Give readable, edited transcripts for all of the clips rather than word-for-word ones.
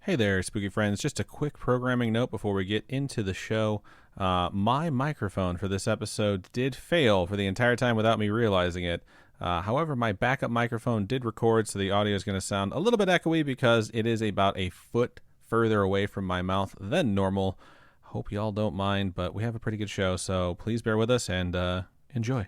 Hey there, spooky friends. Just a quick programming note before we get into the show. My microphone for this episode did fail for the entire time without me realizing it. However, my backup microphone did record, so the audio is going to sound a little bit echoey because it is about a foot further away from my mouth than normal. Hope y'all don't mind, but we have a pretty good show, so please bear with us and enjoy.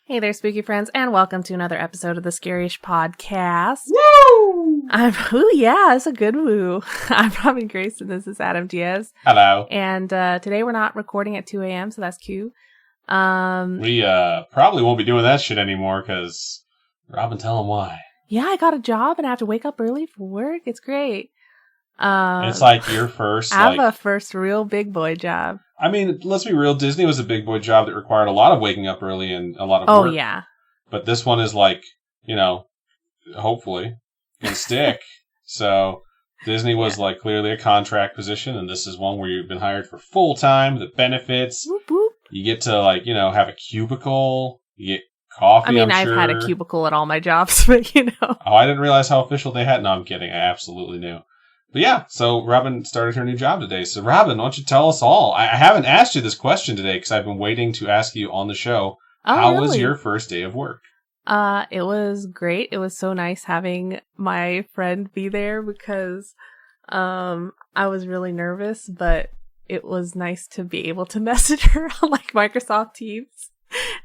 Hey there, spooky friends, and welcome to another episode of the Scaryish podcast. Woo! It's a good woo. I'm Robin Grace, and this is Adam Diaz. Hello. And today we're not recording at 2 a.m., so that's cute. We probably won't be doing that shit anymore, because Robin, tell him why. Yeah, I got a job, and I have to wake up early for work. It's great. It's like your first... I have a first real big boy job. I mean, let's be real, Disney was a big boy job that required a lot of waking up early and a lot of work. Oh, yeah. But this one is like, hopefully, can stick. So, Disney was like clearly a contract position, and this is one where you've been hired for full time, the benefits. Whoop, whoop. You get to, have a cubicle, you get coffee, I've had a cubicle at all my jobs, but Oh, I didn't realize how official they had. No, I'm kidding. I absolutely knew. But yeah, so Robin started her new job today. So Robin, why don't you tell us all? I haven't asked you this question today because I've been waiting to ask you on the show. Oh, how really? was your first day of work? It was great. It was so nice having my friend be there because I was really nervous, but it was nice to be able to message her on like Microsoft Teams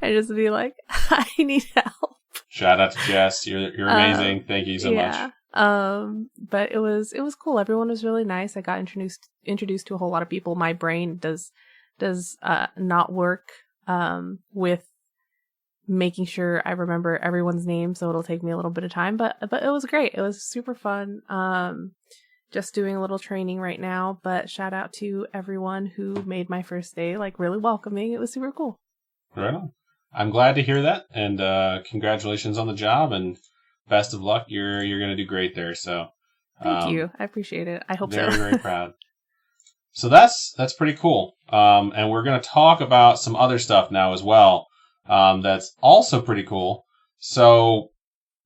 and just be like, I need help. Shout out to Jess. You're amazing. Thank you so much. But it was cool. Everyone was really nice. I got introduced to a whole lot of people. My brain does not work with making sure I remember everyone's name, so it'll take me a little bit of time, but it was great. It was super fun. Just doing a little training right now, but shout out to everyone who made my first day like really welcoming. It was super cool. Right on. I'm glad to hear that, and congratulations on the job, and best of luck. You're going to do great there. So thank you. I appreciate it. I hope so. Very, very proud. So that's pretty cool. And we're going to talk about some other stuff now as well. That's also pretty cool. So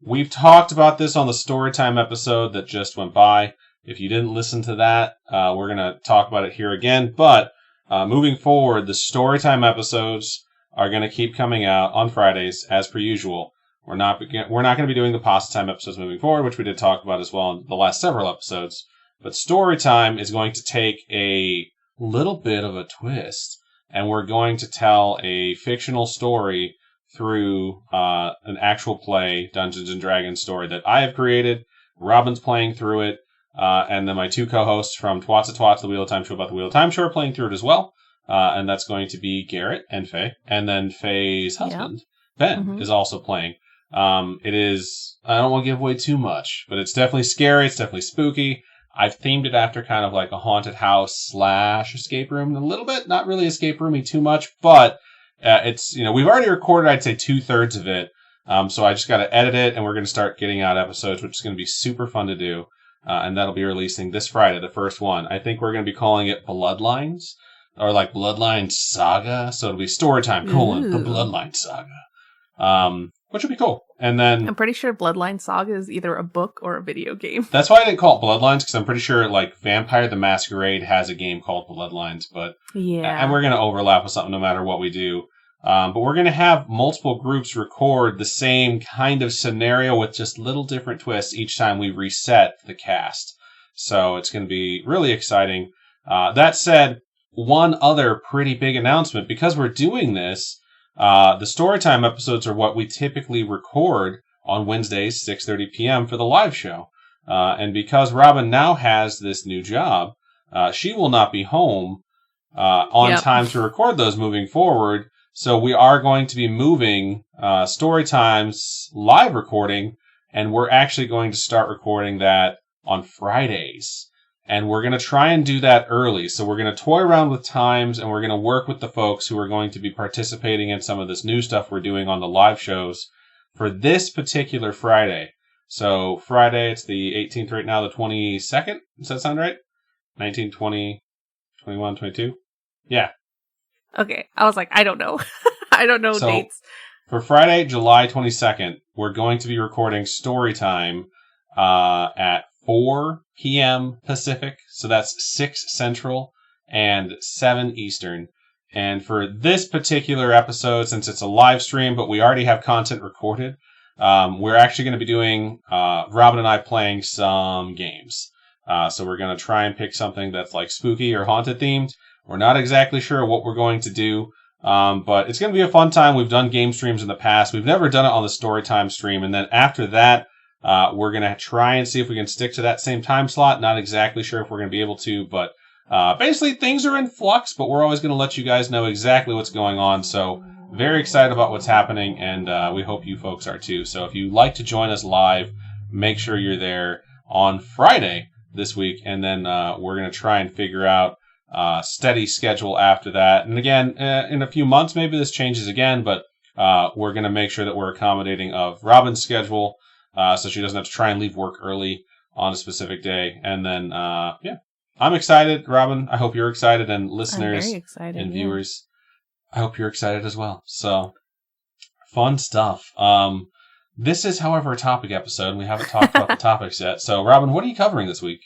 we've talked about this on the Storytime episode that just went by. If you didn't listen to that, we're going to talk about it here again. But moving forward, the Storytime episodes are going to keep coming out on Fridays as per usual. We're not going to be doing the Pasta Time episodes moving forward, which we did talk about as well in the last several episodes. But Storytime is going to take a little bit of a twist, and we're going to tell a fictional story through an actual play, Dungeons and Dragons story that I have created. Robin's playing through it, and then my two co-hosts from Twats to Twats, the Wheel of Time show about the Wheel of Time show, are playing through it as well. And that's going to be Garrett and Faye, and then Faye's husband, Ben, is also playing. It is, I don't want to give away too much, but it's definitely scary. It's definitely spooky. I've themed it after kind of like a haunted house / escape room a little bit. Not really escape roomy too much, but it's, we've already recorded, I'd say 2/3 of it. So I just got to edit it, and we're going to start getting out episodes, which is going to be super fun to do. And that'll be releasing this Friday, the first one. I think we're going to be calling it Bloodlines, or like Bloodline Saga. So it'll be Storytime, the Bloodline Saga. Which would be cool. And then I'm pretty sure Bloodline Saga is either a book or a video game. That's why I didn't call it Bloodlines, because I'm pretty sure like Vampire the Masquerade has a game called Bloodlines, but yeah, and we're going to overlap with something no matter what we do. But we're going to have multiple groups record the same kind of scenario with just little different twists each time we reset the cast. So it's going to be really exciting. That said, one other pretty big announcement, because we're doing this, the Storytime episodes are what we typically record on Wednesdays, 6:30 p.m. for the live show. And because Robin now has this new job, she will not be home on time to record those moving forward. So we are going to be moving Storytime's live recording, and we're actually going to start recording that on Fridays. And we're going to try and do that early. So we're going to toy around with times, and we're going to work with the folks who are going to be participating in some of this new stuff we're doing on the live shows for this particular Friday. So Friday, it's the 18th right now, the 22nd. Does that sound right? 19, 20, 21, 22? Yeah. Okay. I was like, I don't know. I don't know dates. For Friday, July 22nd, we're going to be recording Storytime at 4 p.m. Pacific. So that's 6 Central and 7 Eastern. And for this particular episode, since it's a live stream, but we already have content recorded, we're actually going to be doing Robin and I playing some games. So we're going to try and pick something that's like spooky or haunted themed. We're not exactly sure what we're going to do. But it's going to be a fun time. We've done game streams in the past. We've never done it on the Storytime stream. And then after that, we're going to try and see if we can stick to that same time slot. Not exactly sure if we're going to be able to, but basically things are in flux, but we're always going to let you guys know exactly what's going on. So very excited about what's happening, and we hope you folks are too. So if you'd like to join us live, make sure you're there on Friday this week, and then we're going to try and figure out steady schedule after that. And again, in a few months, maybe this changes again, but we're going to make sure that we're accommodating of Robin's schedule, so she doesn't have to try and leave work early on a specific day. And then, yeah, I'm excited, Robin. I hope you're excited, and listeners I'm very excited, and viewers, I hope you're excited as well. So, fun stuff. This is, however, a topic episode, and we haven't talked about the topics yet. So, Robin, what are you covering this week?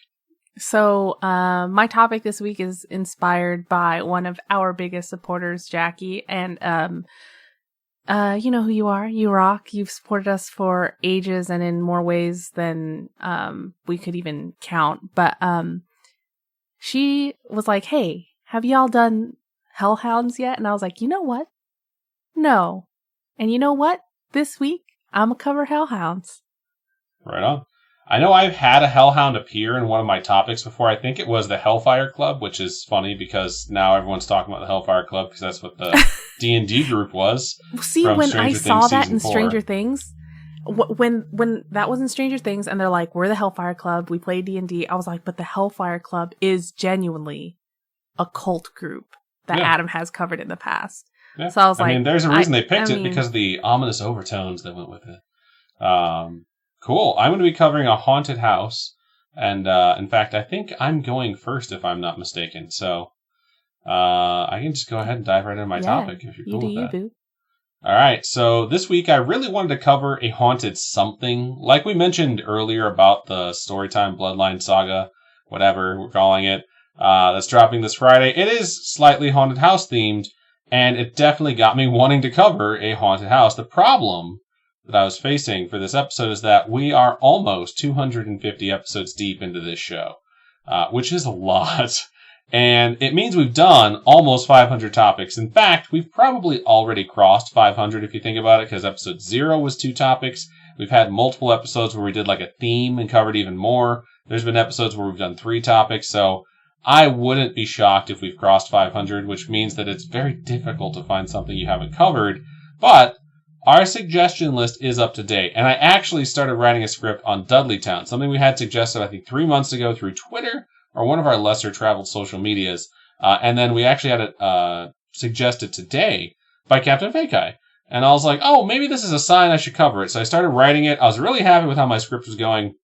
So, my topic this week is inspired by one of our biggest supporters, Jackie, and, you know who you are. You rock. You've supported us for ages and in more ways than, we could even count. But, she was like, hey, have y'all done Hellhounds yet? And I was like, you know what? No. And you know what? This week, I'm gonna cover Hellhounds. Right on. I know I've had a Hellhound appear in one of my topics before. I think it was the Hellfire Club, which is funny because now everyone's talking about the Hellfire Club because that's what the D&D group was. See, when I saw that in Stranger Things, when that was in Stranger Things, and they're like, we're the Hellfire Club, we play D&D, I was like, but the Hellfire Club is genuinely a cult group that Adam has covered in the past. Yeah. So I was like, I mean, there's a reason they picked it because of the ominous overtones that went with it. Cool. I'm going to be covering a haunted house. And, in fact, I think I'm going first if I'm not mistaken. So, I can just go ahead and dive right into my topic if you're cool with that. Boo. All right. So this week I really wanted to cover a haunted something. Like we mentioned earlier about the Storytime Bloodline Saga, whatever we're calling it, that's dropping this Friday. It is slightly haunted house themed, and it definitely got me wanting to cover a haunted house. The problem that I was facing for this episode is that we are almost 250 episodes deep into this show, which is a lot. And it means we've done almost 500 topics. In fact, we've probably already crossed 500 if you think about it, because episode 0 was 2 topics. We've had multiple episodes where we did like a theme and covered even more. There's been episodes where we've done 3 topics. So I wouldn't be shocked if we've crossed 500, which means that it's very difficult to find something you haven't covered. But our suggestion list is up to date, and I actually started writing a script on Dudleytown, something we had suggested, I think, 3 months ago through Twitter or one of our lesser-traveled social medias, and then we actually had it suggested today by Captain Fakai. And I was like, oh, maybe this is a sign I should cover it. So I started writing it. I was really happy with how my script was going,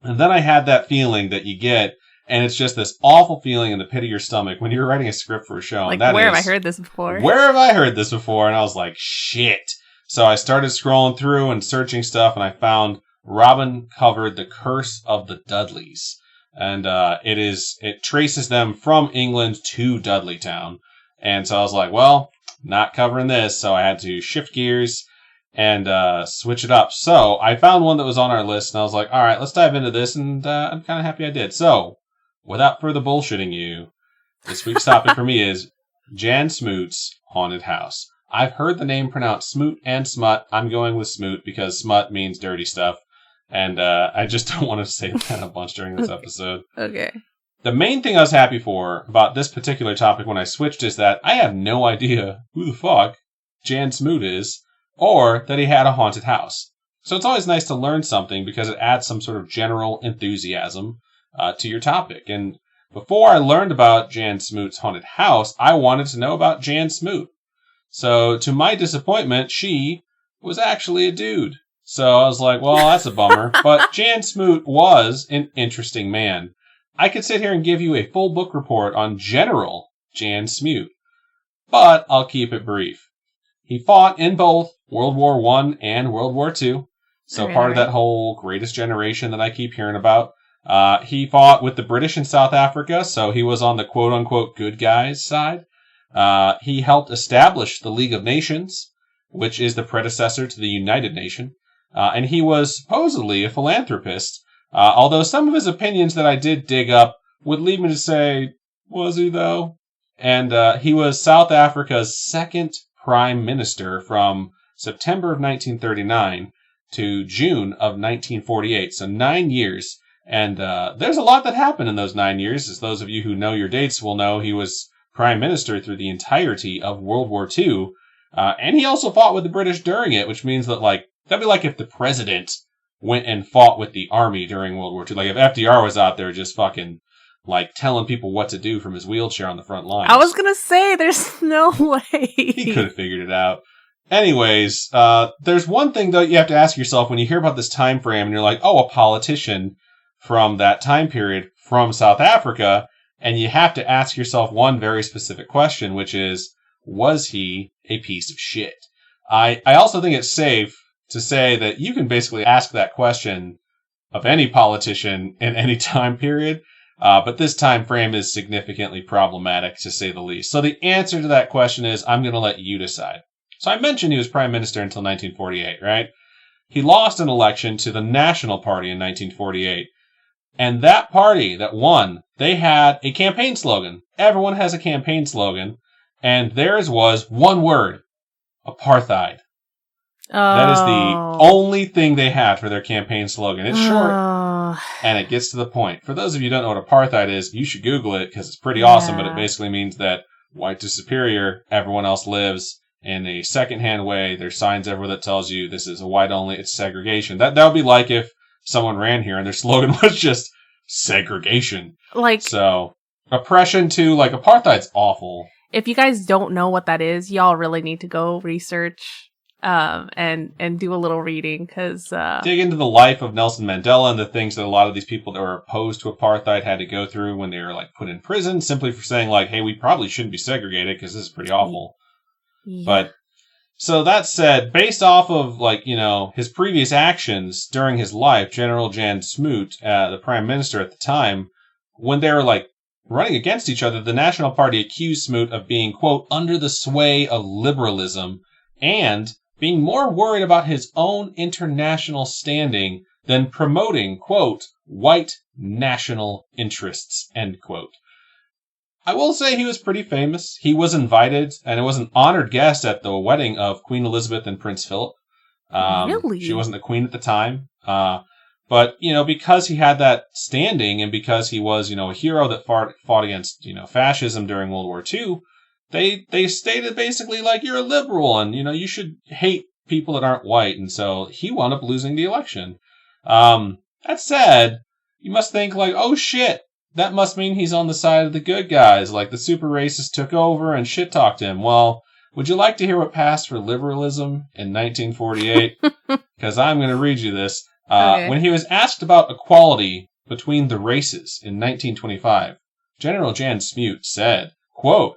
and then I had that feeling that you get, and it's just this awful feeling in the pit of your stomach when you're writing a script for a show. Like, where have I heard this before? Where have I heard this before? And I was like, shit. So I started scrolling through and searching stuff, and I found Robin covered The Curse of the Dudleys. And it traces them from England to Dudleytown. And so I was like, well, not covering this, so I had to shift gears and switch it up. So I found one that was on our list, and I was like, all right, let's dive into this, and I'm kind of happy I did. So, without further bullshitting you, this week's topic for me is Jan Smut's Haunted House. I've heard the name pronounced Smut and Smut. I'm going with Smut because Smut means dirty stuff. And I just don't want to say that a bunch during this episode. Okay. The main thing I was happy for about this particular topic when I switched is that I have no idea who the fuck Jan Smut is, or that he had a haunted house. So it's always nice to learn something because it adds some sort of general enthusiasm to your topic. And before I learned about Jan Smut's haunted house, I wanted to know about Jan Smut. So, to my disappointment, she was actually a dude. So I was like, well, that's a bummer. But Jan Smut was an interesting man. I could sit here and give you a full book report on General Jan Smut, but I'll keep it brief. He fought in both World War I and World War II, so part of that whole greatest generation that I keep hearing about. He fought with the British in South Africa, so he was on the quote-unquote good guys side. He helped establish the League of Nations, which is the predecessor to the United Nations. And he was supposedly a philanthropist, although some of his opinions that I did dig up would lead me to say, was he though? And he was South Africa's second prime minister from September of 1939 to June of 1948, so 9 years. And there's a lot that happened in those 9 years. As those of you who know your dates will know, he was prime minister through the entirety of World War II. And he also fought with the British during it, which means that, like, that'd be like if the president went and fought with the army during World War II. Like, if FDR was out there just fucking, like, telling people what to do from his wheelchair on the front lines. I was gonna say, there's no way. He could have figured it out. Anyways, there's one thing, though, you have to ask yourself when you hear about this time frame and you're like, oh, a politician from that time period from South Africa, and you have to ask yourself one very specific question, which is, was he a piece of shit? I also think it's safe to say that you can basically ask that question of any politician in any time period, but this time frame is significantly problematic, to say the least. So the answer to that question is, I'm going to let you decide. So I mentioned he was prime minister until 1948, right? He lost an election to the National Party in 1948. And that party that won, they had a campaign slogan. Everyone has a campaign slogan. And theirs was one word: apartheid. Oh. That is the only thing they had for their campaign slogan. It's short, and it gets to the point. For those of you who don't know what apartheid is, you should Google it, because it's pretty awesome, but it basically means that white is superior, everyone else lives in a second-hand way. There's signs everywhere that tells you this is a white-only, it's segregation. That would be like if someone ran here and their slogan was just segregation. Like, so, oppression to, like, apartheid's awful. If you guys don't know what that is, y'all really need to go research and do a little reading, because dig into the life of Nelson Mandela and the things that a lot of these people that were opposed to apartheid had to go through when they were, like, put in prison simply for saying, like, hey, we probably shouldn't be segregated because this is pretty awful. Yeah. But so that said, based off of, like, you know, his previous actions during his life, General Jan Smut, the prime minister at the time, when they were, like, running against each other, the National Party accused Smut of being, quote, under the sway of liberalism and being more worried about his own international standing than promoting, quote, white national interests, end quote. I will say he was pretty famous. He was invited, and it was an honored guest at the wedding of Queen Elizabeth and Prince Philip. Really? She wasn't the queen at the time. But, you know, because he had that standing and because he was, you know, a hero that fought against, you know, fascism during World War II, they stated basically like, you're a liberal and, you know, you should hate people that aren't white. And so he wound up losing the election. That said, you must think like, oh shit, that must mean he's on the side of the good guys. Like the super racists took over and shit talked him. Well, would you like to hear what passed for liberalism in 1948? Because I'm going to read you this. Okay. When he was asked about equality between the races in 1925, General Jan Smut said, quote,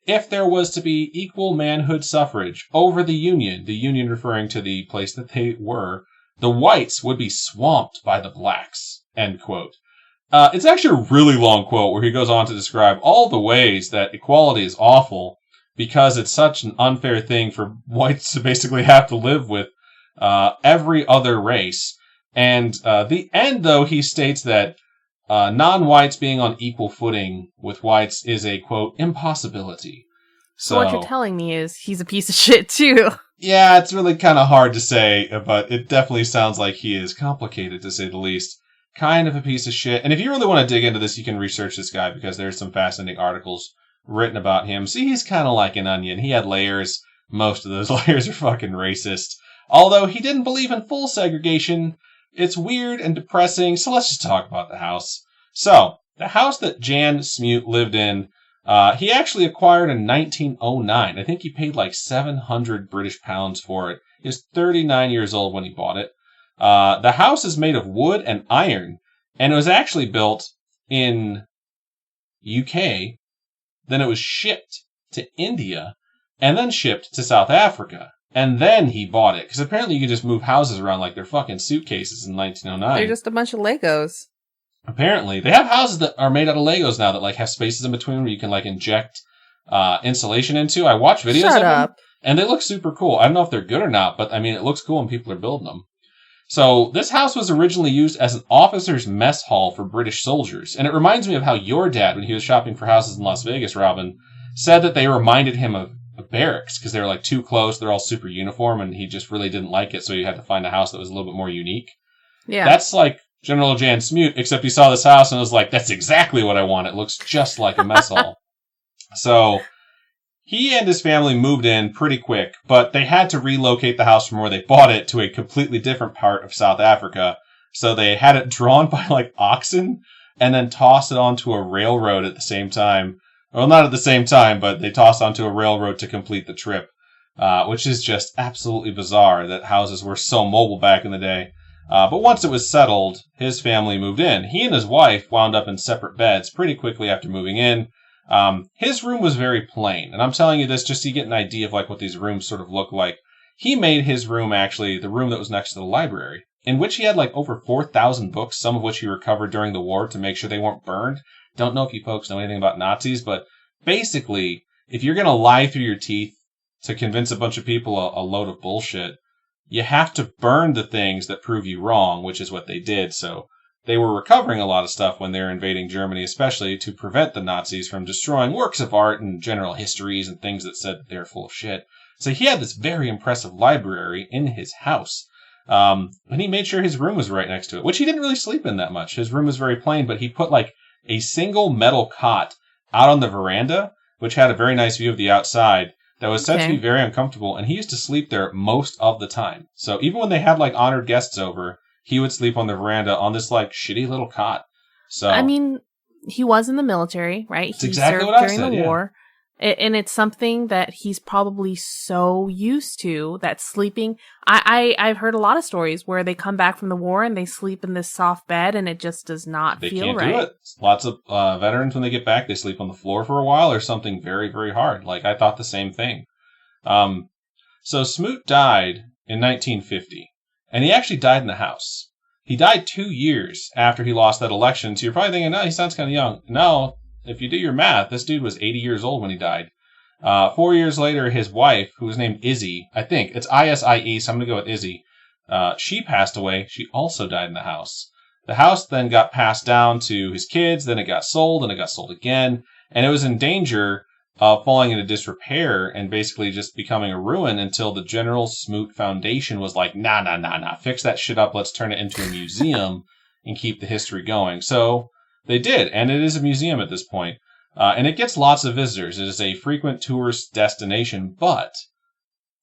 if there was to be equal manhood suffrage over the Union referring to the place that they were, the whites would be swamped by the blacks, end quote. It's actually a really long quote where he goes on to describe all the ways that equality is awful because it's such an unfair thing for whites to basically have to live with every other race. And the end, though, he states that non-whites being on equal footing with whites is a, quote, impossibility. So what you're telling me is he's a piece of shit, too. Yeah, it's really kind of hard to say, but it definitely sounds like he is complicated, to say the least. Kind of a piece of shit. And if you really want to dig into this, you can research this guy because there's some fascinating articles written about him. See, he's kind of like an onion. He had layers. Most of those layers are fucking racist. Although he didn't believe in full segregation. It's weird and depressing, so let's just talk about the house. So, the house that Jan Smut lived in, he actually acquired in 1909. I think he paid like 700 British pounds for it. He was 39 years old when he bought it. The house is made of wood and iron, and it was actually built in UK, then it was shipped to India, and then shipped to South Africa. And then he bought it, because apparently you could just move houses around like they're fucking suitcases in 1909. They're just a bunch of Legos. Apparently. They have houses that are made out of Legos now that like have spaces in between where you can like inject insulation into. I watch videos of them, and they look super cool. I don't know if they're good or not, but I mean, it looks cool and people are building them. So this house was originally used as an officer's mess hall for British soldiers. And it reminds me of how your dad, when he was shopping for houses in Las Vegas, Robin, said that they reminded him of barracks because they were like too close. They're all super uniform, and he just really didn't like it. So he had to find a house that was a little bit more unique. Yeah. That's like General Jan Smut, except he saw this house and was like, that's exactly what I want. It looks just like a mess hall. So he and his family moved in pretty quick, but they had to relocate the house from where they bought it to a completely different part of South Africa. So they had it drawn by like oxen and then tossed it onto a railroad at the same time. Well, not at the same time, but they tossed onto a railroad to complete the trip, which is just absolutely bizarre that houses were so mobile back in the day. But once it was settled, his family moved in. He and his wife wound up in separate beds pretty quickly after moving in. His room was very plain, and I'm telling you this just so you get an idea of like what these rooms sort of look like. He made his room actually the room that was next to the library, in which he had like over 4,000 books, some of which he recovered during the war to make sure they weren't burned. Don't know if you folks know anything about Nazis, but basically, if you're going to lie through your teeth to convince a bunch of people a load of bullshit, you have to burn the things that prove you wrong, which is what they did. So they were recovering a lot of stuff when they were invading Germany, especially to prevent the Nazis from destroying works of art and general histories and things that said they're full of shit. So he had this very impressive library in his house. And he made sure his room was right next to it, which he didn't really sleep in that much. His room was very plain, but he put like a single metal cot out on the veranda, which had a very nice view of the outside. That was said to be very uncomfortable, and he used to sleep there most of the time. So even when they had like honored guests over, he would sleep on the veranda on this like shitty little cot. So I mean, he was in the military, right? That's exactly what I said, during the war. And it's something that he's probably so used to that sleeping. I've heard a lot of stories where they come back from the war and they sleep in this soft bed and it just does not feel right. They can't do it. Lots of veterans, when they get back, they sleep on the floor for a while or something very, very hard. Like, I thought the same thing. So Smut died in 1950, and he actually died in the house. He died 2 years after he lost that election. So you're probably thinking, no, he sounds kind of young. No. If you do your math, this dude was 80 years old when he died. 4 years later, his wife, who was named Izzy, I think, it's I-S-I-E, so I'm going to go with Izzy, she passed away. She also died in the house. The house then got passed down to his kids, then it got sold, and it got sold again, and it was in danger of falling into disrepair and basically just becoming a ruin until the General Smut Foundation was like, nah, fix that shit up, let's turn it into a museum and keep the history going. So they did, and it is a museum at this point. And it gets lots of visitors. It is a frequent tourist destination, but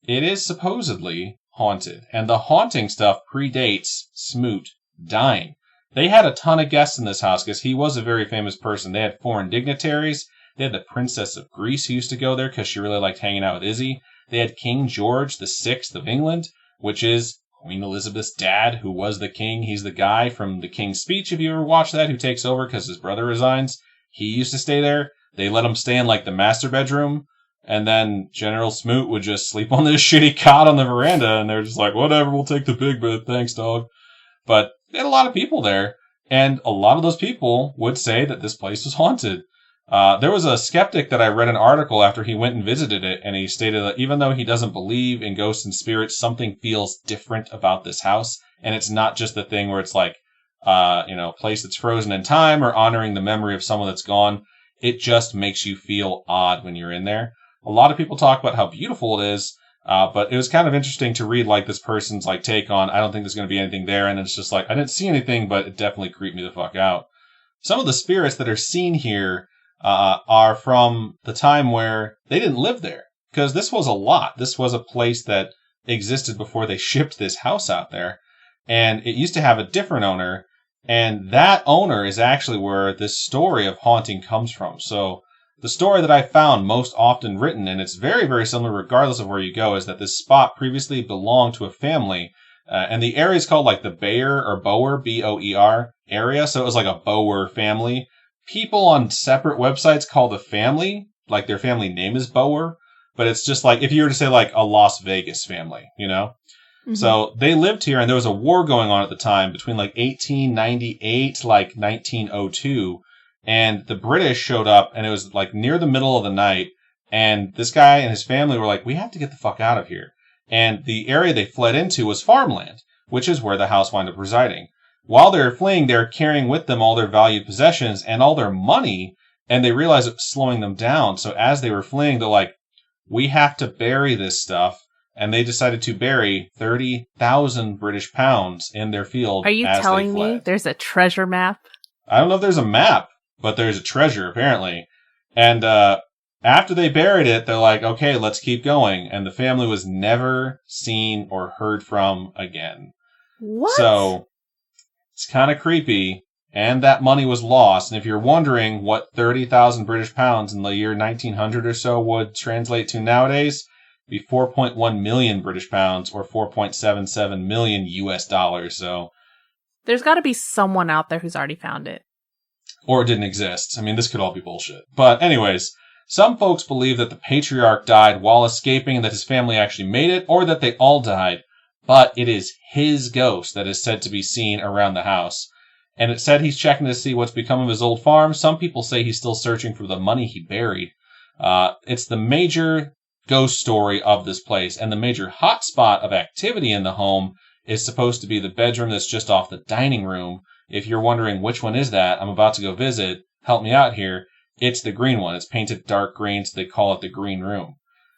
it is supposedly haunted. And the haunting stuff predates Smut dying. They had a ton of guests in this house because he was a very famous person. They had foreign dignitaries. They had the Princess of Greece who used to go there because she really liked hanging out with Izzy. They had King George VI of England, which is Queen Elizabeth's dad, who was the king. He's the guy from The King's Speech, if you ever watched that, who takes over because his brother resigns. He used to stay there. They let him stay in, like, the master bedroom, and then General Smut would just sleep on this shitty cot on the veranda, and they're just like, whatever, we'll take the big bed, thanks, dog. But they had a lot of people there, and a lot of those people would say that this place was haunted. There was a skeptic that I read an article after he went and visited it, and he stated that even though he doesn't believe in ghosts and spirits, something feels different about this house, and it's not just the thing where it's like, a place that's frozen in time or honoring the memory of someone that's gone. It just makes you feel odd when you're in there. A lot of people talk about how beautiful it is, but it was kind of interesting to read like this person's like take on, I don't think there's going to be anything there, and it's just like, I didn't see anything, but it definitely creeped me the fuck out. Some of the spirits that are seen here are from the time where they didn't live there, because this was a lot. This was a place that existed before they shipped this house out there, and it used to have a different owner, and that owner is actually where this story of haunting comes from. So the story that I found most often written, and it's very, very similar regardless of where you go, is that this spot previously belonged to a family, and the area is called like the Boer or Boer, B-O-E-R area, so it was like a Boer family. people on separate websites call the family, like their family name is Boer, but it's just like if you were to say like a Las Vegas family, you know? Mhm. So they lived here, and there was a war going on at the time between like 1898 to like 1902, and the British showed up, and it was like near the middle of the night, and this guy and his family were like, we have to get the fuck out of here. And the area they fled into was farmland, which is where the house wound up residing. While they're fleeing, they're carrying with them all their valued possessions and all their money, and they realized it was slowing them down. So as they were fleeing, they're like, we have to bury this stuff. And they decided to bury 30,000 British pounds in their field. Are you as telling they fled. me there's a treasure map? I don't know if there's a map, but there's a treasure, apparently. And after they buried it, they're like, okay, let's keep going. And the family was never seen or heard from again. What? So it's kind of creepy. And that money was lost. And if you're wondering what 30,000 British pounds in the year 1900 or so would translate to nowadays, be 4.1 million British pounds or 4.77 million US dollars. So there's got to be someone out there who's already found it. Or it didn't exist. I mean, this could all be bullshit. But anyways, some folks believe that the patriarch died while escaping and that his family actually made it, or that they all died. But it is his ghost that is said to be seen around the house. And it said he's checking to see what's become of his old farm. Some people say he's still searching for the money he buried. It's the major ghost story of this place, and the major hotspot of activity in the home is supposed to be the bedroom that's just off the dining room. If you're wondering which one is that, I'm about to go visit. Help me out here. It's the green one. It's painted dark green, so they call it the green room.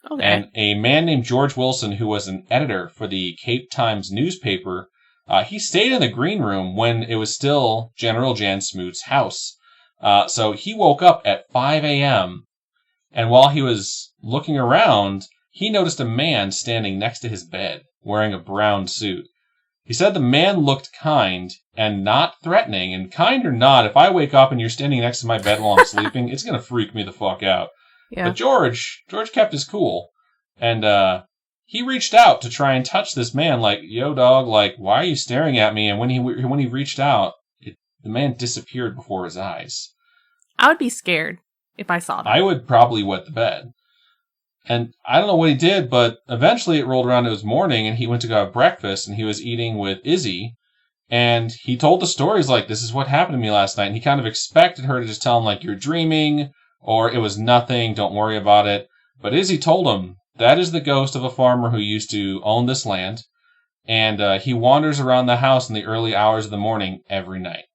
Okay. And a man named George Wilson, who was an editor for the Cape Times newspaper, he stayed in the green room when it was still General Jan Smoot's house. So he woke up at 5 a.m., and while he was looking around, he noticed a man standing next to his bed, wearing a brown suit. He said the man looked kind and not threatening, and kind or not, if I wake up and you're standing next to my bed while I'm sleeping, it's going to freak me the fuck out. Yeah. But George kept his cool, and he reached out to try and touch this man, like, yo, dog, like, why are you staring at me? And when he reached out, the man disappeared before his eyes. I would be scared if I saw that. I would probably wet the bed. And I don't know what he did, but eventually it rolled around, it was morning, and he went to go have breakfast, and he was eating with Izzy, and he told the stories like, this is what happened to me last night, and he kind of expected her to just tell him, like, you're dreaming, or it was nothing, don't worry about it. But Izzy told him, that is the ghost of a farmer who used to own this land, and he wanders around the house in the early hours of the morning every night.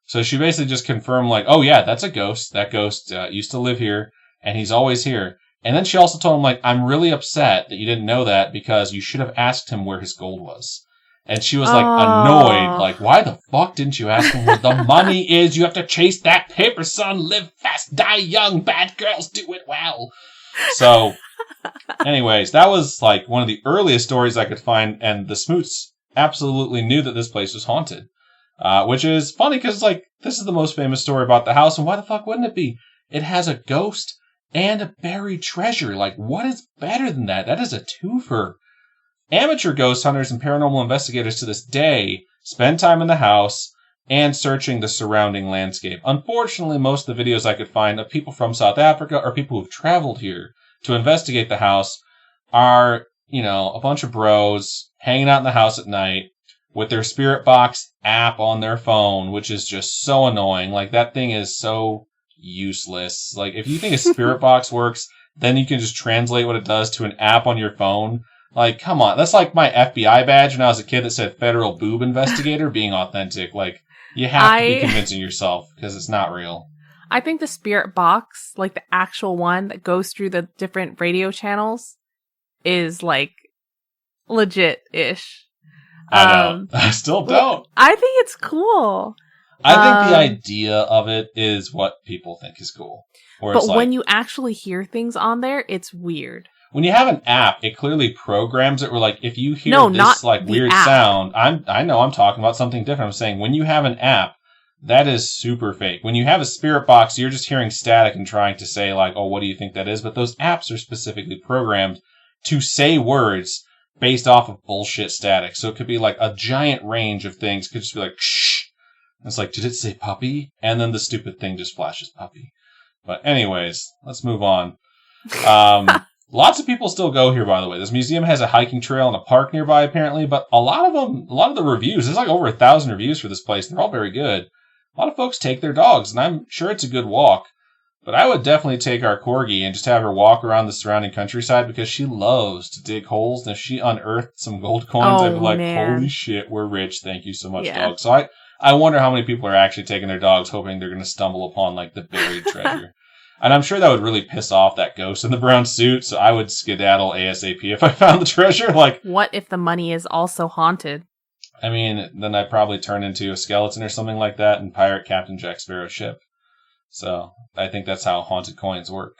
So she basically just confirmed, like, oh yeah, that's a ghost. That ghost used to live here, and he's always here. And then she also told him, like, I'm really upset that you didn't know that because you should have asked him where his gold was. And she was, like, annoyed. Like, why the fuck didn't you ask him where the money is? You have to chase that paper, son. Live fast, die young. Bad girls do it well. So, anyways, that was, like, one of the earliest stories I could find. And the Smoots absolutely knew that this place was haunted. Which is funny because, like, this is the most famous story about the house. And why the fuck wouldn't it be? It has a ghost and a buried treasure. Like, what is better than that? That is a twofer. Amateur ghost hunters and paranormal investigators to this day spend time in the house and searching the surrounding landscape. Unfortunately, most of the videos I could find of people from South Africa or people who've traveled here to investigate the house are, you know, a bunch of bros hanging out in the house at night with their Spirit Box app on their phone, which is just so annoying. Like, that thing is so useless. Like, if you think a Spirit Box works, then you can just translate what it does to an app on your phone. Like, come on. That's like my FBI badge when I was a kid that said Federal Boob Investigator being authentic. Like, you have to be convincing yourself because it's not real. I think the Spirit Box, like the actual one that goes through the different radio channels, is like legit-ish. I don't. I still don't. I think it's cool. I think the idea of it is what people think is cool. But when you actually hear things on there, it's weird. When you have an app, it clearly programs it where, like, if you hear this, like, weird app. sound, I know I'm talking about something different. I'm saying when you have an app, that is super fake. When you have a Spirit Box, you're just hearing static and trying to say, like, oh, what do you think that is? But those apps are specifically programmed to say words based off of bullshit static. So it could be, like, a giant range of things. It could just be like, shh, It's like, did it say puppy? And then the stupid thing just flashes puppy. But anyways, let's move on. Lots of people still go here, by the way. This museum has a hiking trail and a park nearby, apparently, but a lot of the reviews, there's like over 1,000 reviews for this place, and they're all very good. A lot of folks take their dogs, and I'm sure it's a good walk. But I would definitely take our corgi and just have her walk around the surrounding countryside because she loves to dig holes. And if she unearthed some gold coins, I'd be like, holy shit, we're rich. Thank you so much, dog. So I wonder how many people are actually taking their dogs hoping they're going to stumble upon like the buried treasure. And I'm sure that would really piss off that ghost in the brown suit, so I would skedaddle ASAP if I found the treasure. Like, what if the money is also haunted? I mean, then I'd probably turn into a skeleton or something like that and pirate Captain Jack Sparrow's ship. So I think that's how haunted coins work.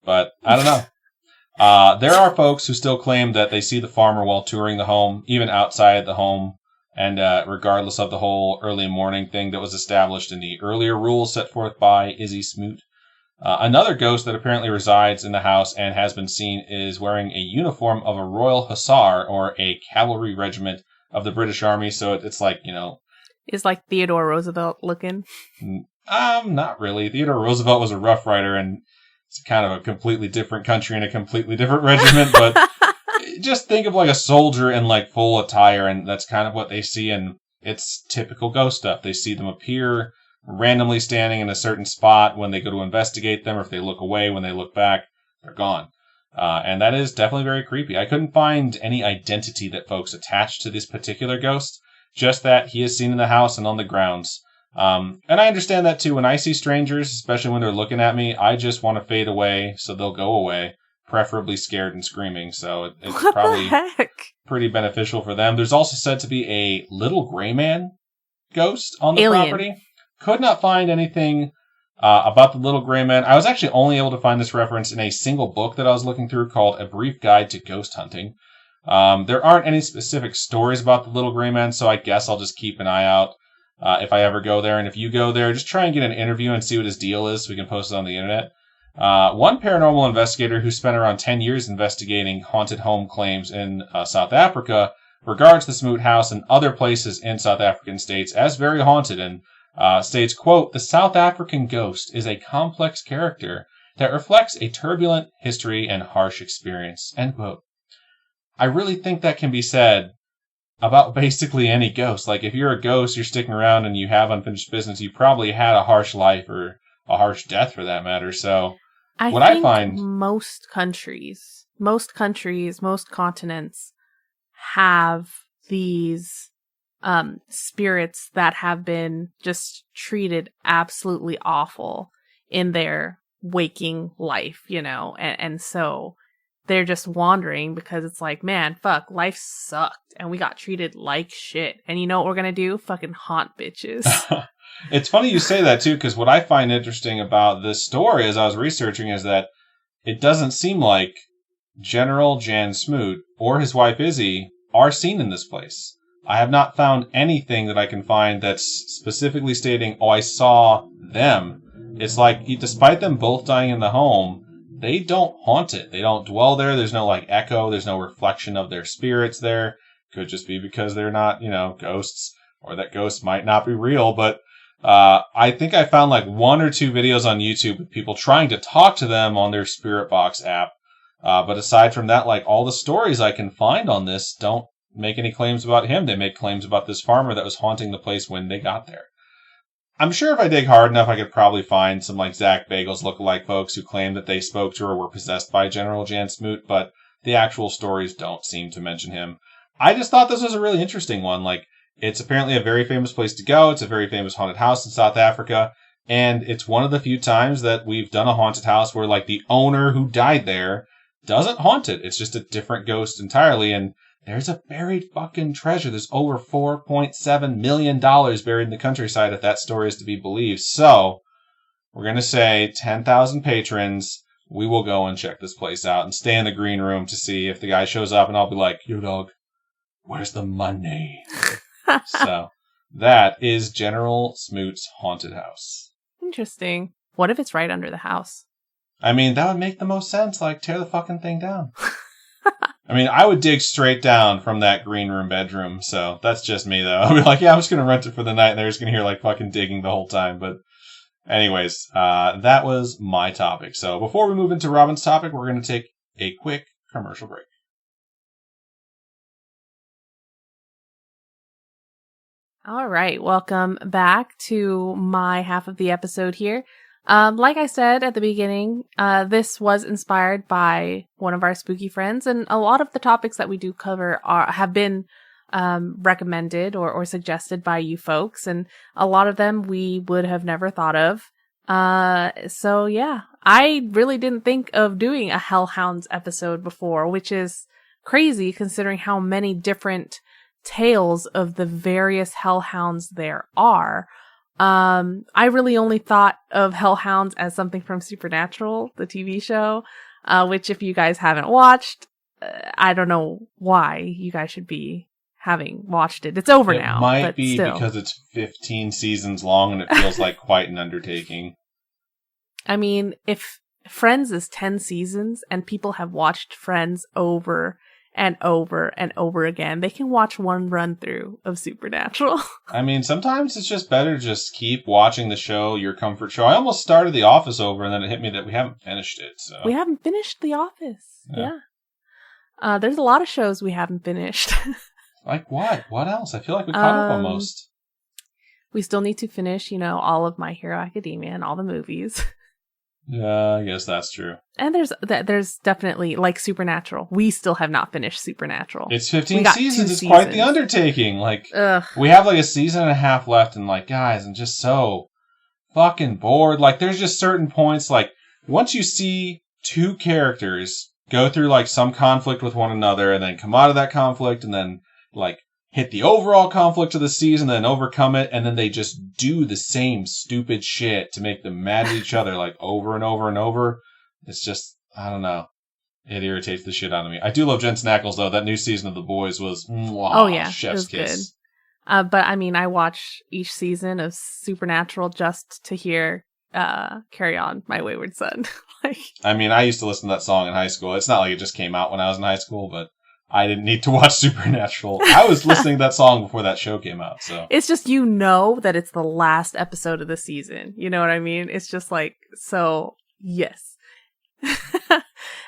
But I don't know. There are folks who still claim that they see the farmer while touring the home, even outside the home, and regardless of the whole early morning thing that was established in the earlier rules set forth by Izzy Smut. Another ghost that apparently resides in the house and has been seen is wearing a uniform of a Royal Hussar or a cavalry regiment of the British Army. So it's like, Is like Theodore Roosevelt looking? Not really. Theodore Roosevelt was a Rough Rider, and it's kind of a completely different country and a completely different regiment. But just think of like a soldier in like full attire, and that's kind of what they see. And it's typical ghost stuff. They see them appear randomly standing in a certain spot when they go to investigate them, or if they look away when they look back, they're gone. And that is definitely very creepy. I couldn't find any identity that folks attached to this particular ghost, just that he is seen in the house and on the grounds. And I understand that too. When I see strangers, especially when they're looking at me, I just want to fade away so they'll go away, preferably scared and screaming. So it's what probably the heck? Pretty beneficial for them. There's also said to be a little gray man ghost on the Alien. property. Could not find anything about the little gray man. I was actually only able to find this reference in a single book that I was looking through called A Brief Guide to Ghost Hunting. There aren't any specific stories about the little gray man, so I guess I'll just keep an eye out if I ever go there. And if you go there, just try and get an interview and see what his deal is so we can post it on the internet. One paranormal investigator who spent around 10 years investigating haunted home claims in South Africa regards the Smut House and other places in South African states as very haunted and states, quote, "The South African ghost is a complex character that reflects a turbulent history and harsh experience," end quote. I really think that can be said about basically any ghost. Like, if you're a ghost, you're sticking around and you have unfinished business, you probably had a harsh life or a harsh death for that matter. So I find most countries, most continents have these spirits that have been just treated absolutely awful in their waking life, and so they're just wandering because it's like, man, fuck, life sucked and we got treated like shit. And you know what we're gonna do? Fucking haunt bitches. It's funny you say that too, because what I find interesting about this story as I was researching is that it doesn't seem like General Jan Smoot or his wife Izzy are seen in this place. I have not found anything that I can find that's specifically stating, oh, I saw them. It's like, despite them both dying in the home, they don't haunt it. They don't dwell there. There's no echo. There's no reflection of their spirits there. Could just be because they're not, ghosts, or that ghosts might not be real. But I think I found like 1 or 2 videos on YouTube with people trying to talk to them on their Spirit Box app. But aside from that, like, all the stories I can find on this don't make any claims about him. They make claims about this farmer that was haunting the place when they got there. I'm sure if I dig hard enough, I could probably find some like Zach Bagels lookalike folks who claim that they spoke to or were possessed by General Jan Smoot, but the actual stories don't seem to mention him. I just thought this was a really interesting one. Like, it's apparently a very famous place to go. It's a very famous haunted house in South Africa. And it's one of the few times that we've done a haunted house where like the owner who died there doesn't haunt it. It's just a different ghost entirely. And there's a buried fucking treasure. There's over $4.7 million buried in the countryside if that story is to be believed. So we're going to say 10,000 patrons. We will go and check this place out and stay in the green room to see if the guy shows up, and I'll be like, yo dog, where's the money? So that is General Smoot's haunted house. Interesting. What if it's right under the house? I mean, that would make the most sense. Like, tear the fucking thing down. I mean, I would dig straight down from that green room bedroom, so that's just me, though. I'll be like, yeah, I'm just going to rent it for the night, and they're just going to hear, like, fucking digging the whole time. But anyways, that was my topic. So before we move into Robin's topic, we're going to take a quick commercial break. All right, welcome back to my half of the episode here. Like I said at the beginning, this was inspired by one of our spooky friends, and a lot of the topics that we do cover have been recommended or suggested by you folks, and a lot of them we would have never thought of. So yeah, I really didn't think of doing a Hellhounds episode before, which is crazy considering how many different tales of the various Hellhounds there are. I really only thought of Hellhounds as something from Supernatural, the TV show, which if you guys haven't watched, I don't know why you guys should be having watched it. It's over now. It might but be still. because it's 15 seasons long and it feels like quite an undertaking. I mean, if Friends is 10 seasons and people have watched Friends over and over and over again, they can watch one run through of Supernatural. I mean, sometimes it's just better to just keep watching the show, your comfort show. I almost started The Office over, and then it hit me that we haven't finished it. So We haven't finished The Office. Yeah. There's a lot of shows we haven't finished. Like what? What else? I feel like we caught up on most. We still need to finish, all of My Hero Academia and all the movies. Yeah, I guess that's true. And there's definitely, like, Supernatural. We still have not finished Supernatural. It's 15 We got seasons. 2 It's quite the seasons. undertaking. Like, Ugh. we have like a season and a half left, and like, guys, I'm just so fucking bored. Like, there's just certain points, like, once you see two characters go through like some conflict with one another, and then come out of that conflict, and then like hit the overall conflict of the season, then overcome it, and then they just do the same stupid shit to make them mad at each other, like, over and over and over. It's just, I don't know. It irritates the shit out of me. I do love Jensen Ackles, though. That new season of The Boys was, Yeah, chef's it was kiss. good. But I mean, I watch each season of Supernatural just to hear Carry On, My Wayward Son. Like, I mean, I used to listen to that song in high school. It's not like it just came out when I was in high school, but I didn't need to watch Supernatural. I was listening to that song before that show came out, so. it's just, that it's the last episode of the season. You know what I mean? It's just like, so, yes.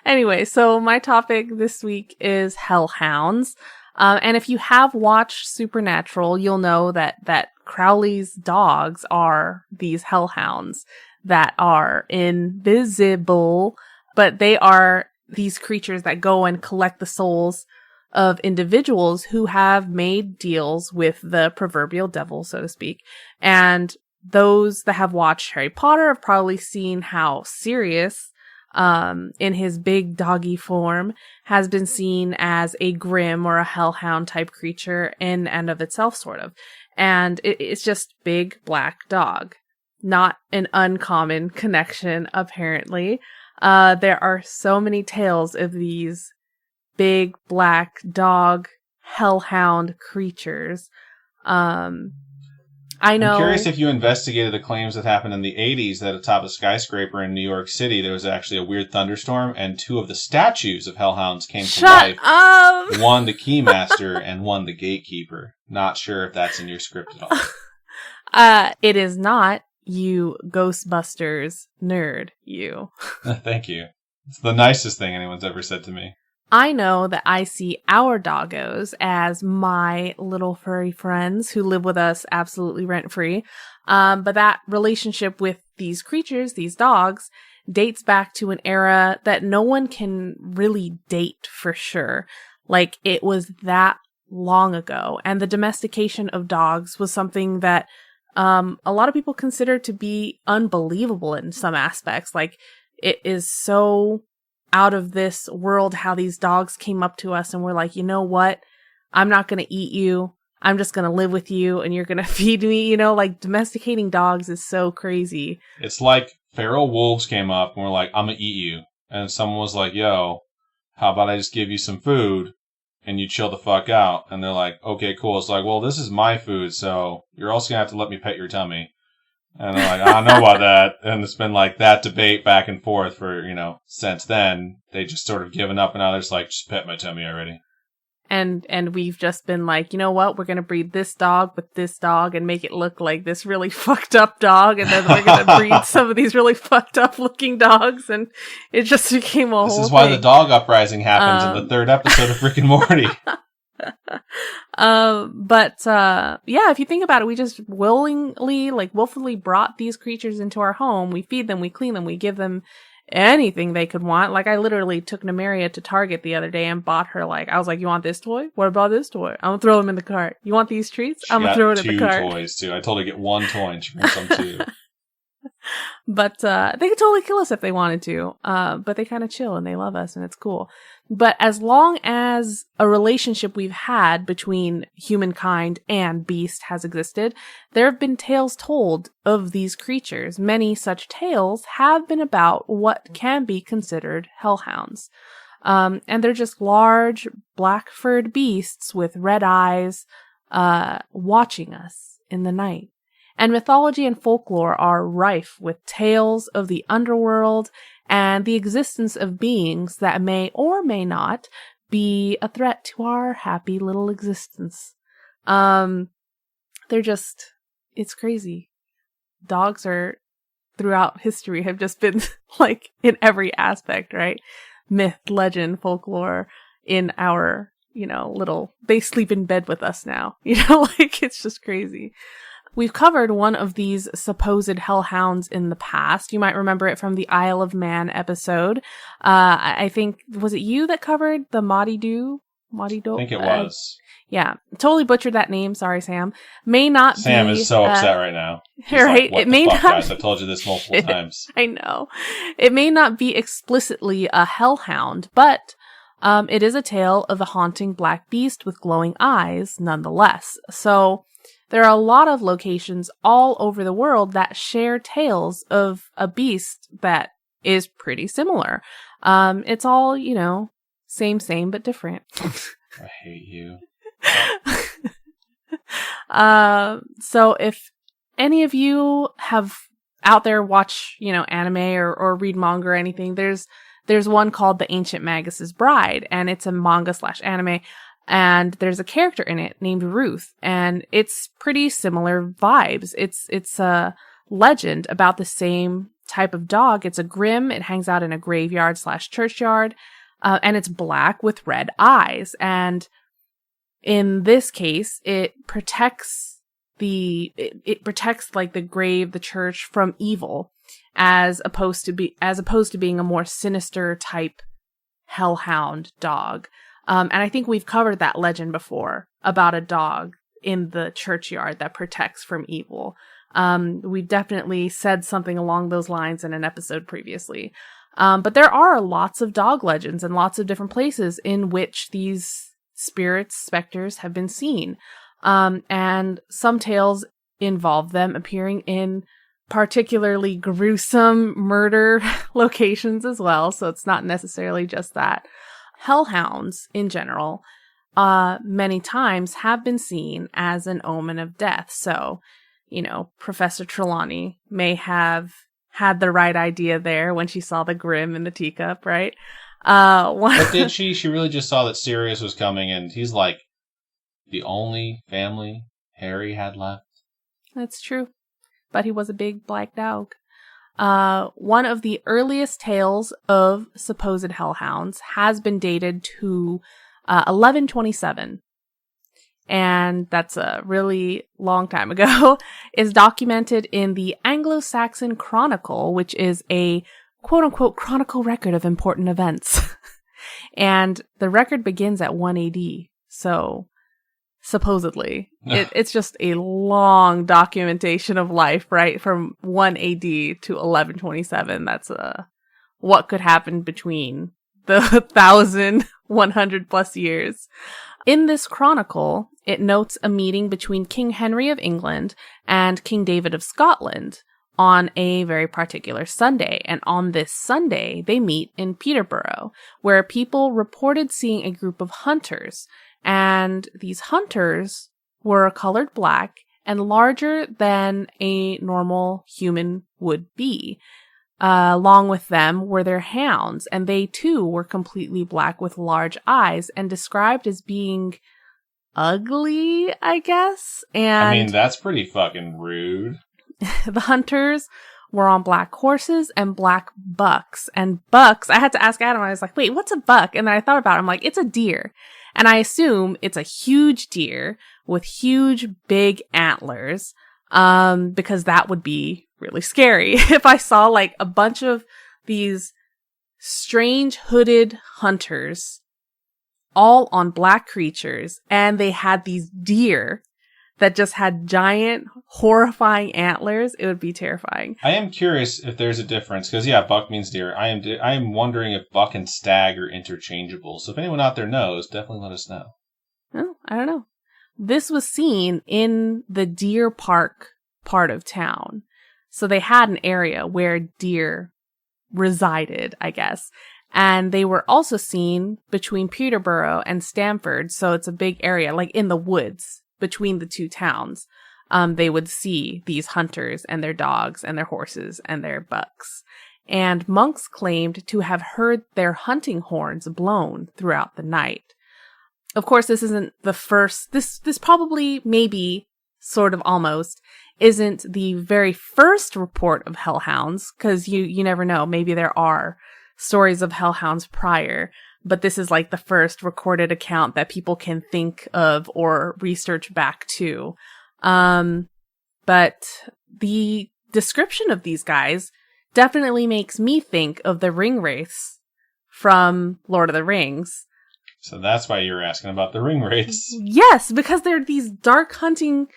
Anyway, so my topic this week is Hellhounds. And if you have watched Supernatural, you'll know that Crowley's dogs are these Hellhounds that are invisible, but they are these creatures that go and collect the souls of individuals who have made deals with the proverbial devil, so to speak. And those that have watched Harry Potter have probably seen how Sirius, in his big doggy form, has been seen as a grim or a hellhound type creature in and of itself, sort of. And it's just big black dog. Not an uncommon connection, apparently. There are so many tales of these big black dog hellhound creatures. I know. I'm curious if you investigated the claims that happened in the 80s that atop a skyscraper in New York City, there was actually a weird thunderstorm, and two of the statues of hellhounds came to life. Up! One the keymaster and one the gatekeeper. Not sure if that's in your script at all. It is not, you Ghostbusters nerd, you. Thank you. It's the nicest thing anyone's ever said to me. I know that I see our doggos as my little furry friends who live with us absolutely rent-free. But that relationship with these creatures, these dogs, dates back to an era that no one can really date for sure. Like, it was that long ago. And the domestication of dogs was something that a lot of people consider to be unbelievable in some aspects. Like, it is so out of this world how these dogs came up to us and were like, you know what? I'm not going to eat you. I'm just going to live with you and you're going to feed me. Like, domesticating dogs is so crazy. It's like feral wolves came up and were like, I'm going to eat you. And someone was like, yo, how about I just give you some food and you chill the fuck out? And they're like, okay, cool. It's like, well, this is my food, so you're also going to have to let me pet your tummy. And they're like, I don't know about that. And it's been like that debate back and forth for, since then. They just sort of given up, and now they're just like, just pet my tummy already. And we've just been like, you know what? We're going to breed this dog with this dog and make it look like this really fucked up dog. And then we're going to breed some of these really fucked up looking dogs. And it just became a whole thing. This is why the dog uprising happens in the third episode of Rick and Morty. Yeah, if you think about it, we just willfully brought these creatures into our home. We feed them, we clean them, we give them anything they could want. Like, I literally took Nymeria to Target the other day and bought her, I was like, you want this toy? What about this toy? I'm gonna throw them in the cart. You want these treats? I'm gonna throw it in the cart. 2 toys, too. I told her to get 1 toy, and she brings some, too. But they could totally kill us if they wanted to. But they kind of chill, and they love us, and it's cool. But as long as a relationship we've had between humankind and beast has existed, there have been tales told of these creatures. Many such tales have been about what can be considered hellhounds. And they're just large, black-furred beasts with red eyes, watching us in the night. And mythology and folklore are rife with tales of the underworld and the existence of beings that may or may not be a threat to our happy little existence. It's crazy. Dogs throughout history have just been in every aspect, right? Myth, legend, folklore in our, they sleep in bed with us now. It's just crazy. We've covered one of these supposed hellhounds in the past. You might remember it from the Isle of Man episode. I think, was it you that covered the Madido? I think it was. Yeah, totally butchered that name. Sorry, Sam. Sam is so upset right now. He's right? Like, guys? I've told you this multiple times. I know. It may not be explicitly a hellhound, but it is a tale of a haunting black beast with glowing eyes, nonetheless. So there are a lot of locations all over the world that share tales of a beast that is pretty similar. It's all, same, but different. I hate you. So if any of you have out there watch, anime or read manga or anything, there's one called The Ancient Magus's Bride, and it's a manga/anime. And there's a character in it named Ruth, and it's pretty similar vibes. It's a legend about the same type of dog. It's a grim. It hangs out in a graveyard/churchyard, and it's black with red eyes. And in this case, it protects the grave, the church from evil, as opposed to being a more sinister type hellhound dog. And I think we've covered that legend before about a dog in the churchyard that protects from evil. We've definitely said something along those lines in an episode previously. But there are lots of dog legends and lots of different places in which these spirits, specters have been seen. And some tales involve them appearing in particularly gruesome murder locations as well. So it's not necessarily just that. Hellhounds, in general, many times have been seen as an omen of death. So, Professor Trelawney may have had the right idea there when she saw the Grim in the teacup, right? But did she? She really just saw that Sirius was coming, and he's like the only family Harry had left. That's true. But he was a big black dog. One of the earliest tales of supposed hellhounds has been dated to 1127. And that's a really long time ago, is documented in the Anglo-Saxon Chronicle, which is a quote-unquote chronicle record of important events. And the record begins at 1 AD. So supposedly. It's just a long documentation of life, right? From 1 AD to 1127. That's what could happen between the 1,100 plus years. In this chronicle, it notes a meeting between King Henry of England and King David of Scotland on a very particular Sunday. And on this Sunday, they meet in Peterborough, where people reported seeing a group of hunters. And these hunters were colored black, and larger than a normal human would be. Along with them were their hounds, and they too were completely black with large eyes and described as being ugly, I guess. And I mean, that's pretty fucking rude. the hunters were on black horses and black bucks. And bucks, I had to ask Adam, I was like, wait, what's a buck? And then I thought about it, I'm like, it's a deer. And I assume it's a huge deer with huge, big antlers, because that would be really scary if I saw like a bunch of these strange hooded hunters all on black creatures, and they had these deer that just had giant, horrifying antlers. It would be terrifying. I am curious if there's a difference, because yeah, buck means deer. I am wondering if buck and stag are interchangeable. So if anyone out there knows, definitely let us know. Oh, I don't know. This was seen in the deer park part of town. So they had an area where deer resided, I guess. And they were also seen between Peterborough and Stamford. So it's a big area, like in the woods between the two towns. They would see these hunters and their dogs and their horses and their bucks. And monks claimed to have heard their hunting horns blown throughout the night. Of course, this isn't the first, this probably, maybe, sort of almost, isn't the very first report of hellhounds, because you never know, maybe there are stories of hellhounds prior, but this is like the first recorded account that people can think of or research back to. But the description of these guys definitely makes me think of the ring wraiths from Lord of the Rings. So that's why you were asking about the ring wraiths. Yes, because they're these dark hunting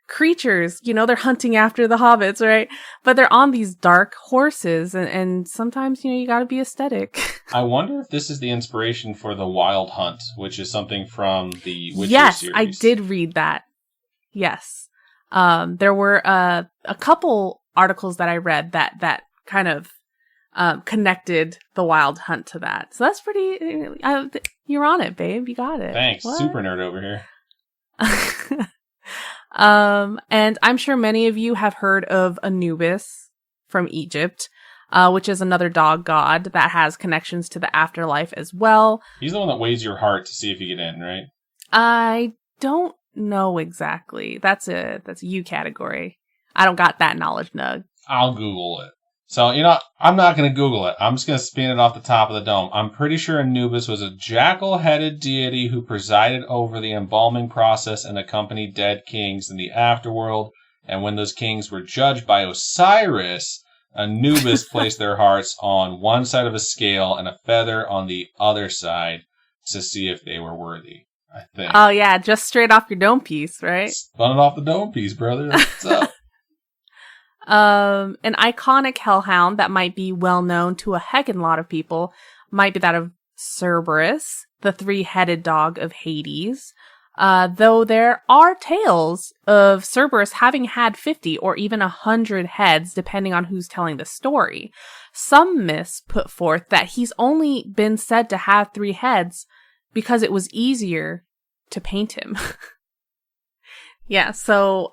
creatures. You know, they're hunting after the hobbits, right? But they're on these dark horses, and sometimes, you gotta be aesthetic. I wonder if this is the inspiration for the Wild Hunt, which is something from the Witcher yes, series. I did read that. Yes. There were a couple articles that I read that kind of connected the Wild Hunt to that. So that's pretty... you're on it, babe. You got it. Thanks. What? Super nerd over here. And I'm sure many of you have heard of Anubis from Egypt, which is another dog god that has connections to the afterlife as well. He's the one that weighs your heart to see if you get in, right? I don't know exactly. That's a you category. I don't got that knowledge, Nug. I'll Google it. So, I'm not going to Google it. I'm just going to spin it off the top of the dome. I'm pretty sure Anubis was a jackal-headed deity who presided over the embalming process and accompanied dead kings in the afterworld. And when those kings were judged by Osiris, Anubis placed their hearts on one side of a scale and a feather on the other side to see if they were worthy, I think. Oh, yeah, just straight off your dome piece, right? Spun it off the dome piece, brother. What's up? An iconic hellhound that might be well known to a heckin' lot of people might be that of Cerberus, the three-headed dog of Hades. Though there are tales of Cerberus having had 50 or even 100 heads, depending on who's telling the story. Some myths put forth that he's only been said to have 3 heads because it was easier to paint him. Yeah, so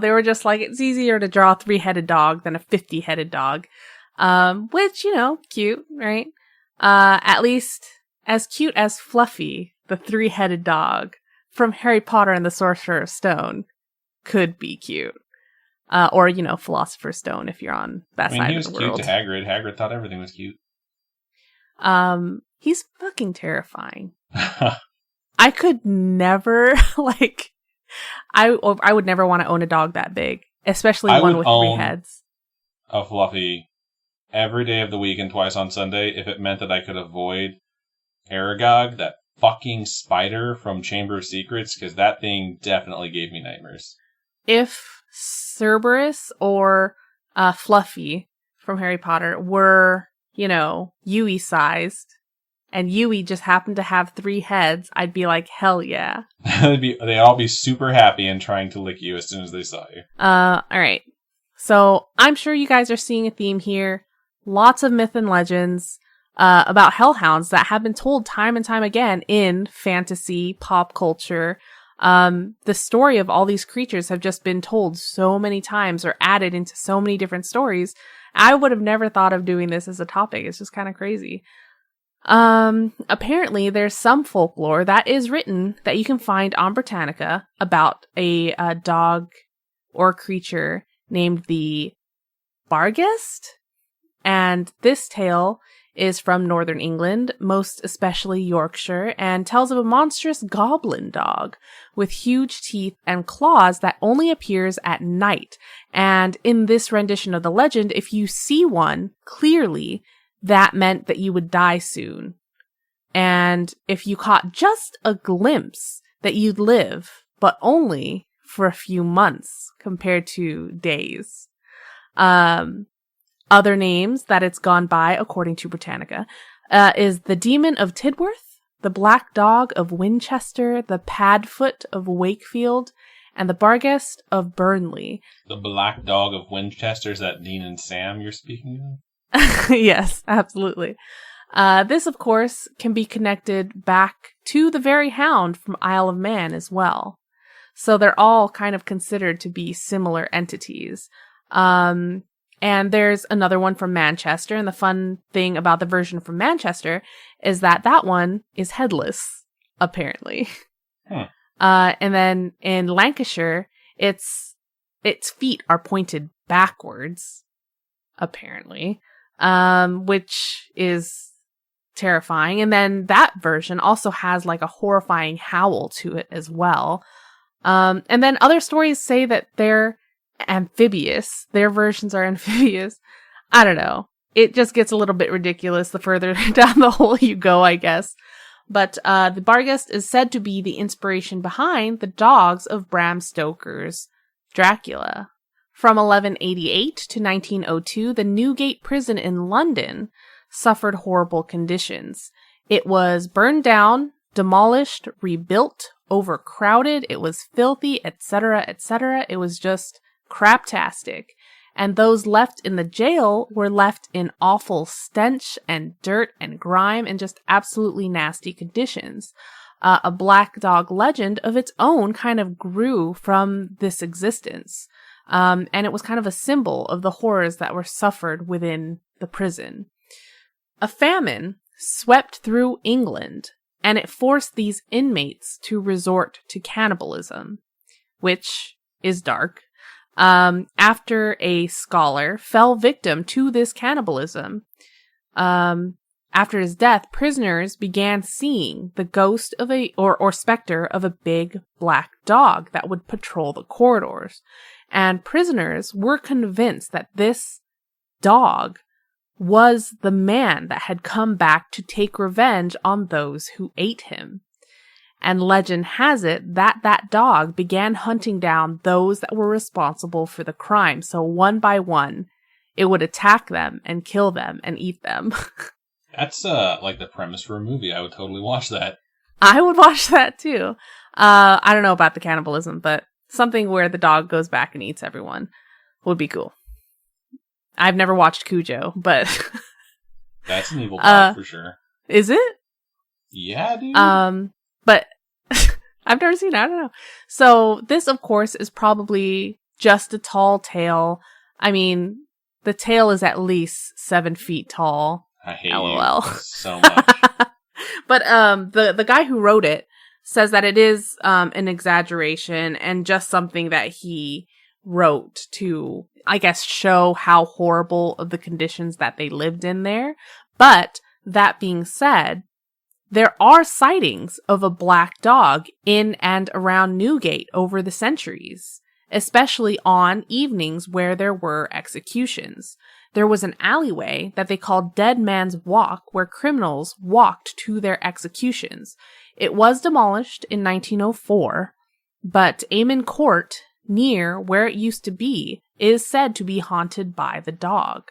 they were just like, it's easier to draw a 3-headed dog than a 50-headed dog. Which, cute, right? At least as cute as Fluffy, the 3-headed dog from Harry Potter and the Sorcerer's Stone, could be cute. Or, Philosopher's Stone if you're on that side of the world. He was cute to Hagrid. Hagrid thought everything was cute. He's fucking terrifying. I could never, I would never want to own a dog that big, especially one with 3 heads. A Fluffy every day of the week and twice on Sunday if it meant that I could avoid Aragog, that fucking spider from Chamber of Secrets, because that thing definitely gave me nightmares. If Cerberus or Fluffy from Harry Potter were, Yui sized, and Yui just happened to have 3 heads, I'd be like, hell yeah. They'd all be super happy and trying to lick you as soon as they saw you. Alright. So, I'm sure you guys are seeing a theme here. Lots of myth and legends about hellhounds that have been told time and time again in fantasy, pop culture, The story of all these creatures have just been told so many times or added into so many different stories. I would have never thought of doing this as a topic. It's just kind of crazy. Apparently there's some folklore that is written that you can find on Britannica about a dog or creature named the Barghest. And this tale is from northern England, most especially Yorkshire, and tells of a monstrous goblin dog with huge teeth and claws that only appears at night. And in this rendition of the legend, if you see one clearly, that meant that you would die soon. And if you caught just a glimpse, that you'd live, but only for a few months compared to days. Other names that it's gone by, according to Britannica, is the Demon of Tidworth, the Black Dog of Winchester, the Padfoot of Wakefield, and the Barghest of Burnley. The Black Dog of Winchester, is that Dean and Sam you're speaking of? Yes, absolutely. This, of course, can be connected back to the very hound from Isle of Man as well. So they're all kind of considered to be similar entities. And there's another one from Manchester, and the fun thing about the version from Manchester is that that one is headless, apparently. And then in Lancashire, its feet are pointed backwards, apparently, which is terrifying. And then that version also has like a horrifying howl to it as well. And then other stories say that they're amphibious. Their versions are amphibious. I don't know. It just gets a little bit ridiculous the further down the hole you go, I guess. But the Barghest is said to be the inspiration behind the dogs of Bram Stoker's Dracula. From 1188 to 1902, the Newgate prison in London suffered horrible conditions. It was burned down, demolished, rebuilt, overcrowded, it was filthy, etc., etc. It was just craptastic. And those left in the jail were left in awful stench and dirt and grime and just absolutely nasty conditions. A black dog legend of its own kind of grew from this existence. And it was kind of a symbol of the horrors that were suffered within the prison. A famine swept through England, and it forced these inmates to resort to cannibalism, which is dark. After a scholar fell victim to this cannibalism, after his death, prisoners began seeing the ghost of or specter of a big black dog that would patrol the corridors. And prisoners were convinced that this dog was the man that had come back to take revenge on those who ate him. And legend has it that that dog began hunting down those that were responsible for the crime. So one by one, it would attack them and kill them and eat them. That's like the premise for a movie. I would totally watch that. I would watch that too. I don't know about the cannibalism, but something where the dog goes back and eats everyone would be cool. I've never watched Cujo, but that's an evil dog for sure. Is it? Yeah, dude. But I've never seen it. I don't know. So this, of course, is probably just a tall tale. I mean, the tale is at least 7 feet tall. I hate LOL. you so much. But the guy who wrote it says that it is an exaggeration and just something that he wrote to, I guess, show how horrible of the conditions that they lived in there. But that being said, there are sightings of a black dog in and around Newgate over the centuries, especially on evenings where there were executions. There was an alleyway that they called Dead Man's Walk where criminals walked to their executions. It was demolished in 1904, but Amen Court, near where it used to be, is said to be haunted by the dog.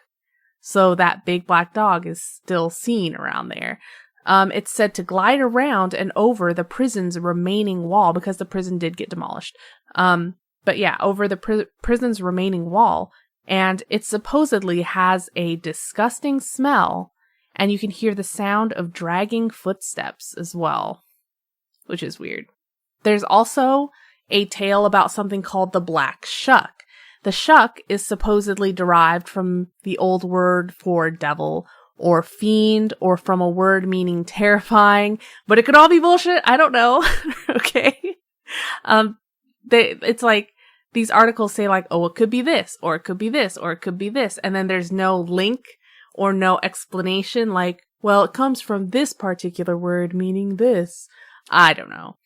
So that big black dog is still seen around there. It's said to glide around and over the prison's remaining wall, because the prison did get demolished. But yeah, over the prison's remaining wall. And it supposedly has a disgusting smell, and you can hear the sound of dragging footsteps as well, which is weird. There's also a tale about something called the Black Shuck. The shuck is supposedly derived from the old word for devil or fiend, or from a word meaning terrifying, but it could all be bullshit. I don't know. Okay. It's like these articles say like, oh, it could be this, or it could be this, or it could be this. And then there's no link or no explanation like, well, it comes from this particular word meaning this. I don't know.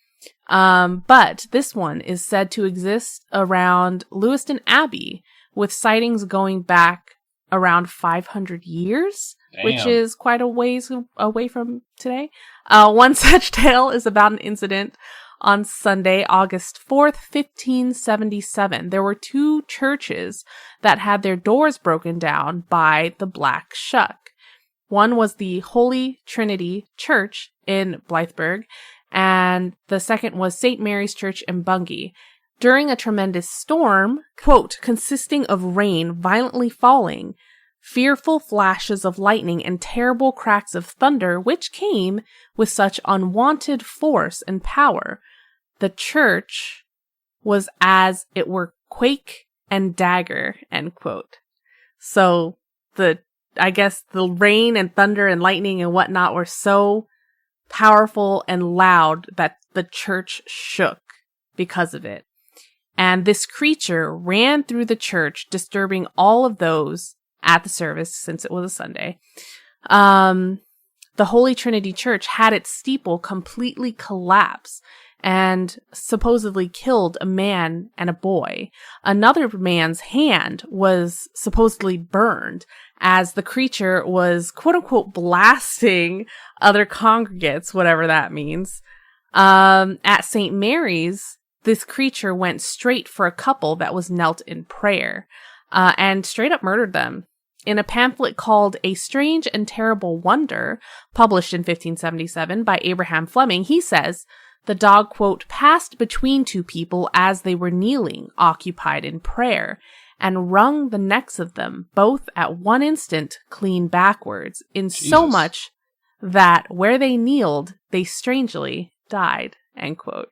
But this one is said to exist around Lewiston Abbey, with sightings going back around 500 years, Damn. which is quite a ways away from today. One such tale is about an incident on Sunday, August 4th, 1577. There were 2 churches that had their doors broken down by the Black Shuck. One was the Holy Trinity Church in Blytheburg, and the second was St. Mary's Church in Bungay. During a tremendous storm, quote, consisting of rain violently falling, fearful flashes of lightning and terrible cracks of thunder, which came with such unwonted force and power, the church was as it were quake and dagger, end quote. So I guess the rain and thunder and lightning and whatnot were so powerful and loud that the church shook because of it. And this creature ran through the church, disturbing all of those at the service, since it was a Sunday. The Holy Trinity Church had its steeple completely collapse and supposedly killed a man and a boy. Another man's hand was supposedly burned as the creature was, quote unquote, blasting other congregants, whatever that means. At St. Mary's, this creature went straight for a couple that was knelt in prayer, and straight up murdered them. In a pamphlet called A Strange and Terrible Wonder, published in 1577 by Abraham Fleming, he says, the dog, quote, passed between 2 people as they were kneeling, occupied in prayer, and wrung the necks of them, both at one instant, clean backwards, in so much that where they kneeled, they strangely died, end quote.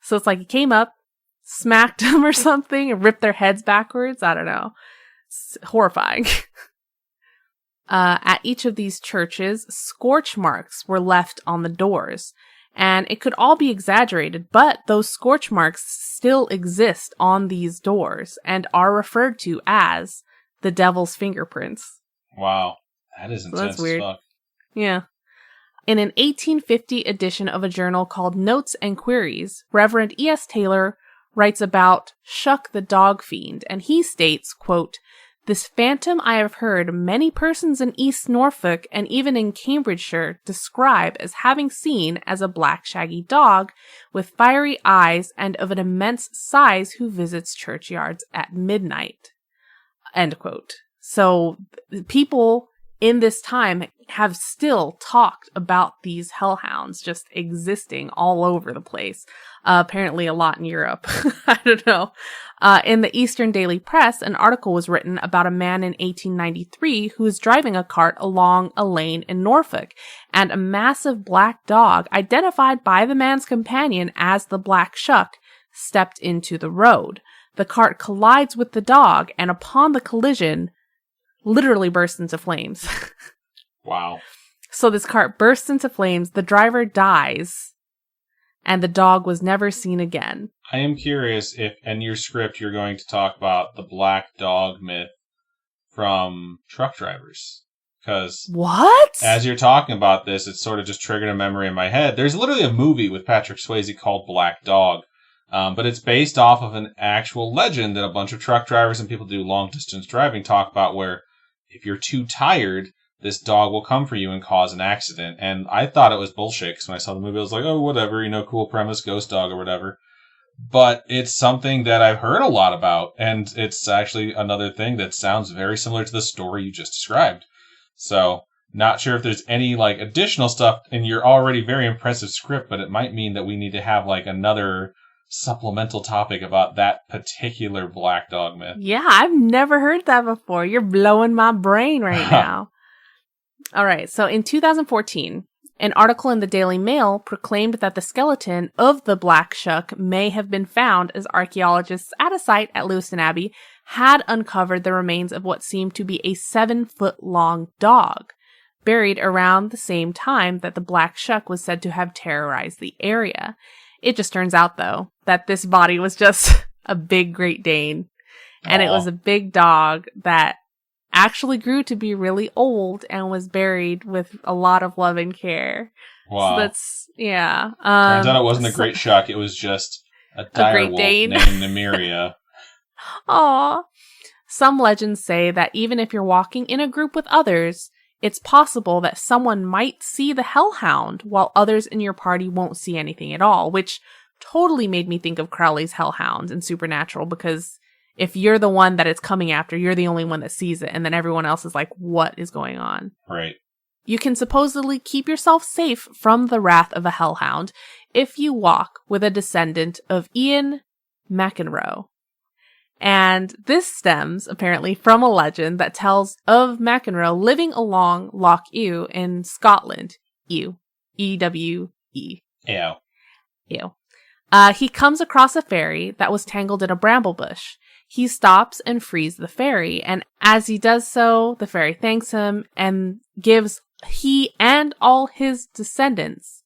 So it's like he came up, smacked them or something, and ripped their heads backwards. I don't know. It's horrifying. At each of these churches, scorch marks were left on the doors. And it could all be exaggerated, but those scorch marks still exist on these doors and are referred to as the devil's fingerprints. Wow. That is intense. So that's weird. As fuck. Yeah. In an 1850 edition of a journal called Notes and Queries, Reverend E.S. Taylor writes about Shuck the Dog Fiend, and he states, quote, this phantom I have heard many persons in East Norfolk and even in Cambridgeshire describe as having seen as a black shaggy dog with fiery eyes and of an immense size who visits churchyards at midnight. End quote. So people in this time have still talked about these hellhounds just existing all over the place. Apparently a lot in Europe. I don't know. In the Eastern Daily Press, an article was written about a man in 1893 who was driving a cart along a lane in Norfolk, and a massive black dog, identified by the man's companion as the Black Shuck, stepped into the road. The cart collides with the dog, and upon the collision, literally bursts into flames. Wow. So this cart bursts into flames, the driver dies, and the dog was never seen again. I am curious if in your script you're going to talk about the black dog myth from truck drivers. Because what? As you're talking about this, it's sort of just triggered a memory in my head. There's literally a movie with Patrick Swayze called Black Dog. But it's based off of an actual legend that a bunch of truck drivers and people who do long distance driving talk about, where if you're too tired, this dog will come for you and cause an accident. And I thought it was bullshit, because when I saw the movie, I was like, oh, whatever, cool premise, ghost dog or whatever. But it's something that I've heard a lot about, and it's actually another thing that sounds very similar to the story you just described. So, not sure if there's any, additional stuff in your already very impressive script, but it might mean that we need to have, another supplemental topic about that particular black dog myth. Yeah, I've never heard that before. You're blowing my brain right now. All right, so in 2014, An article in the Daily Mail proclaimed that the skeleton of the Black Shuck may have been found as archaeologists at a site at Lewiston Abbey had uncovered the remains of what seemed to be a 7-foot-long dog, buried around the same time that the Black Shuck was said to have terrorized the area. It just turns out, though, that this body was just a big Great Dane. And it was a big dog that actually grew to be really old and was buried with a lot of love and care. Wow. So that's, yeah. Turns out it wasn't a Great Shuck. It was just a direwolf named Nymeria. Aw. Some legends say that even if you're walking in a group with others, it's possible that someone might see the Hellhound while others in your party won't see anything at all, which totally made me think of Crowley's Hellhounds in Supernatural, because if you're the one that it's coming after, you're the only one that sees it, and then everyone else is like, what is going on? Right. You can supposedly keep yourself safe from the wrath of a Hellhound if you walk with a descendant of Ian McEnroe. And this stems, apparently, from a legend that tells of McEnroe living along Loch Ewe in Scotland. Ewe. E-W-E. Ew. Ew. He comes across a fairy that was tangled in a bramble bush. He stops and frees the fairy, and as he does so, the fairy thanks him and gives he and all his descendants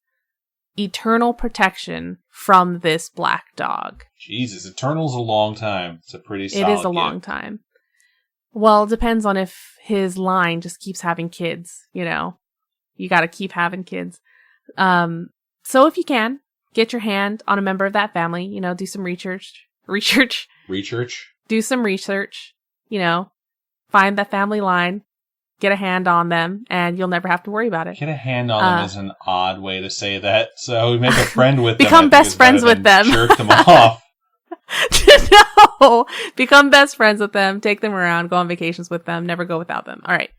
eternal protection from this black dog. Jesus, eternal's a long time. It's a pretty solid It is a long time. Well, it depends on if his line just keeps having kids, you know. You gotta keep having kids. So if you can, get your hand on a member of that family, you know, do some research. Do some research, you know, find that family line, get a hand on them, and you'll never have to worry about it. Get a hand on them is an odd way to say that. So make a friend with them. Become best friends with them. Jerk them off. No! Become best friends with them, take them around, go on vacations with them, never go without them. All right.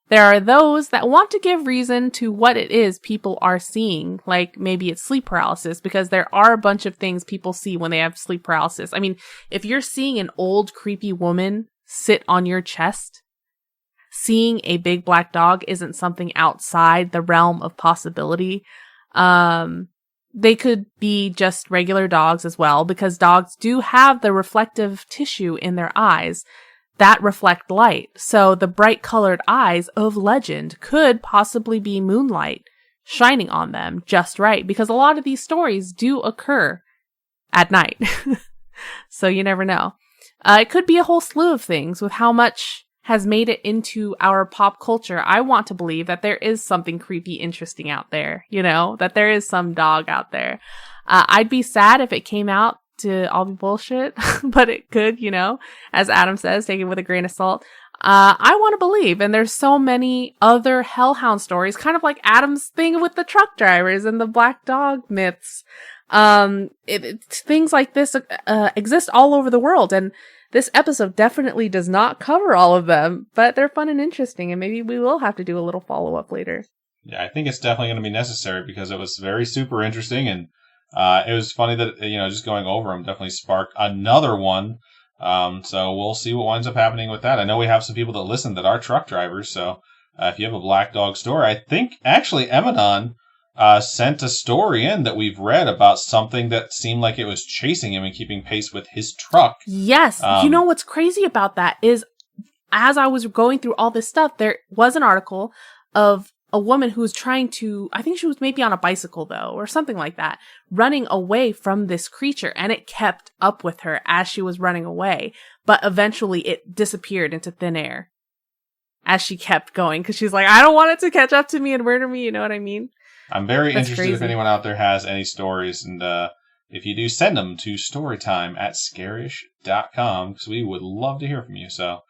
There are those that want to give reason to what it is people are seeing, like maybe it's sleep paralysis, because there are a bunch of things people see when they have sleep paralysis. I mean, if you're seeing an old, creepy woman sit on your chest, seeing a big black dog isn't something outside the realm of possibility. They could be just regular dogs as well, because dogs do have the reflective tissue in their eyes that reflect light. So the bright colored eyes of legend could possibly be moonlight shining on them just right, because a lot of these stories do occur at night. So you never know. It could be a whole slew of things with how much has made it into our pop culture. I want to believe that there is something creepy interesting out there, you know, that there is some dog out there. I'd be sad if it came out to all be bullshit, but it could, you know, as Adam says, take it with a grain of salt. I want to believe, and there's so many other Hellhound stories, kind of like Adam's thing with the truck drivers and the black dog myths. Things like this exist all over the world, and this episode definitely does not cover all of them, but they're fun and interesting, and maybe we will have to do a little follow-up later. Yeah, I think it's definitely going to be necessary, because it was very super interesting, and it was funny that, you know, just going over them definitely sparked another one. So we'll see what winds up happening with that. I know we have some people that listen that are truck drivers, so if you have a black dog story, I think actually Emanon sent a story in that we've read about something that seemed like it was chasing him and keeping pace with his truck. Yes. You know what's crazy about that is, as I was going through all this stuff, there was an article of a woman who was trying to, I think she was maybe on a bicycle though, or something like that, running away from this creature, and it kept up with her as she was running away. But eventually it disappeared into thin air as she kept going, because she's like, I don't want it to catch up to me and murder me, you know what I mean? I'm very That's interested crazy. if anyone out there has any stories, and if you do, send them to storytime@scaryish.com, because we would love to hear from you. So,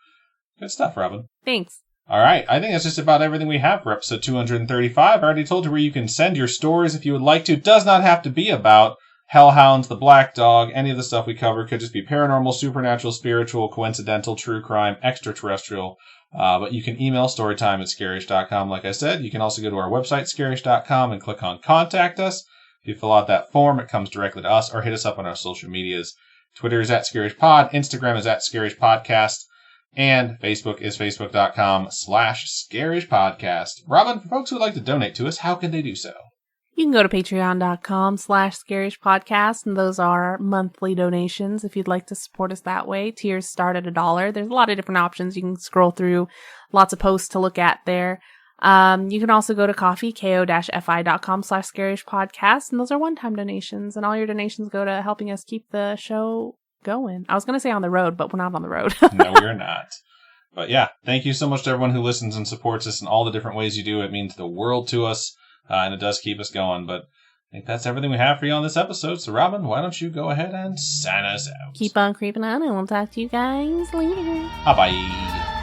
good stuff, Robin. Thanks. All right, I think that's just about everything we have for episode 235. I already told you where you can send your stories if you would like to. It does not have to be about Hellhounds, the Black Dog, any of the stuff we cover. It could just be paranormal, supernatural, spiritual, coincidental, true crime, extraterrestrial. But you can email storytime@scaryish.com. Like I said, you can also go to our website, scaryish.com, and click on Contact Us. If you fill out that form, it comes directly to us, or hit us up on our social medias. Twitter is @ScarishPod. Instagram is @ScarishPodcast. And Facebook is facebook.com/Scaryish podcast. Robin, for folks who would like to donate to us, how can they do so? You can go to patreon.com/Scaryish podcast, and those are monthly donations if you'd like to support us that way. Tiers start at $1. There's a lot of different options. You can scroll through, lots of posts to look at there. You can also go to coffee, ko-fi.com/Scaryish podcast, and those are one-time donations, and all your donations go to helping us keep the show going. I was going to say on the road, but we're not on the road. No, we're not. But yeah, thank you so much to everyone who listens and supports us in all the different ways you do. It means the world to us. And it does keep us going, but I think that's everything we have for you on this episode. So, Robin, why don't you go ahead and sign us out? Keep on creeping on, and we'll talk to you guys later. Bye-bye.